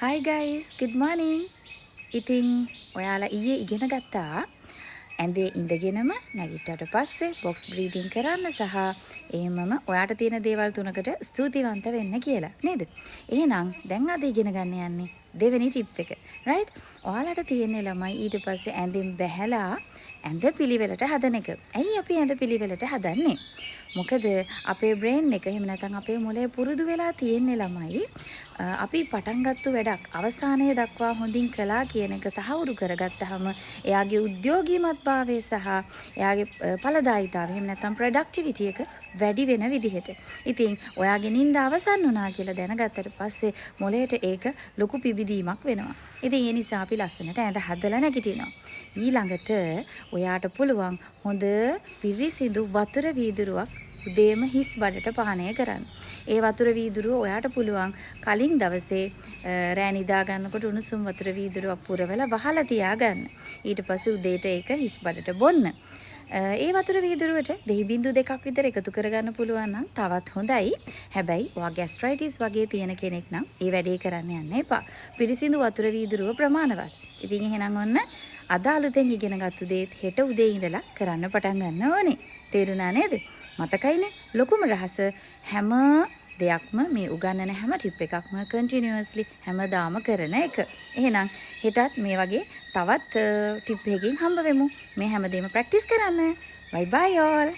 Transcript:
Hi guys, good morning. ඉතින් ඔයාලා ඊයේ ඉගෙන ගත්තා ඇඳේ ඉඳගෙනම නැගිට්ටට පස්සේ box breathing කරන්න සහ එහෙමම ඔයාට තියෙන දේවල් තුනකට ස්තුතිවන්ත වෙන්න කියලා නේද? එහෙනම් දැන් අද ඉගෙන ගන්න යන්නේ දෙවෙනි ටිප් එක. right? ඔයාලට තියෙන ළමයි ඊට පස්සේ ඇඳෙන් බැහැලා ඇඳ පිළිවෙලට හදන එක. ඇයි අපි ඇඳ පිළිවෙලට හදන්නේ? මොකද අපේ බ්‍රේන් එක එහෙම නැත්නම් අපේ මොළය පුරුදු වෙලා තියෙන්නේ ළමයි අපි පටන් ගත්ත වැඩක් අවසානයේ දක්වා හොඳින් කළා කියන එක තහවුරු කරගත්තාම එයාගේ උද්‍යෝගීමත්භාවය සහ එයාගේ ඵලදායීතාවය එහෙම නැත්නම් ප්‍රොඩක්ටිවිටි එක වැඩි වෙන විදිහට. ඉතින් ඔයාගේ නිින්ද අවසන් වුණා කියලා දැනගත්තට පස්සේ මොළයට ඒක ලොකු පිබිදීමක් වෙනවා. ඉතින් ඒ නිසා අපි ලස්සනට ඇඳ හදලා නැගිටිනවා. ඊළඟට ඔයාට පුළුවන් හොඳ පිරිසිදු වතුර වීදුරුවක් උදේම හිස් බඩට පානය කරන්න. ඒ වතුර වීදුරුව ඔයාට පුළුවන් කලින් දවසේ රෑ නිදා ගන්නකොට උණුසුම් වතුර වීදුරුවක් පුරවලා වහලා තියාගන්න. ඊට පස්සේ උදේට ඒක හිස් බඩට බොන්න. ඒ වතුර වීදුරුවට දෙහි බිංදු දෙකක් විතර එකතු කරගන්න පුළුවන් නම් තවත් හොඳයි. හැබැයි ඔයා ગેස්ට්‍රයිටිස් වගේ තියෙන කෙනෙක් නම් ඒ වැඩේ කරන්න යන්න එපා. පිරිසිදු වතුර වීදුරුව ප්‍රමාණවත්. ඉතින් එහෙනම් ඔන්න අද අලුතෙන් ඉගෙනගත්තු දේත් හෙට උදේ ඉඳලා කරන්න පටන් ගන්න ඕනේ. තේරුණා නේද? මතකයිනේ ලොකුම රහස හැම දෙයක්ම මේ උගන්නන හැම ටිප් එකක්ම කන්ටිනියස්ලි හැමදාම කරන එක. එහෙනම් හෙටත් මේ වගේ තවත් ටිප් එකකින් හම්බ වෙමු. මේ හැමදේම ප්‍රැක්ටිස් කරන්න. bye bye all.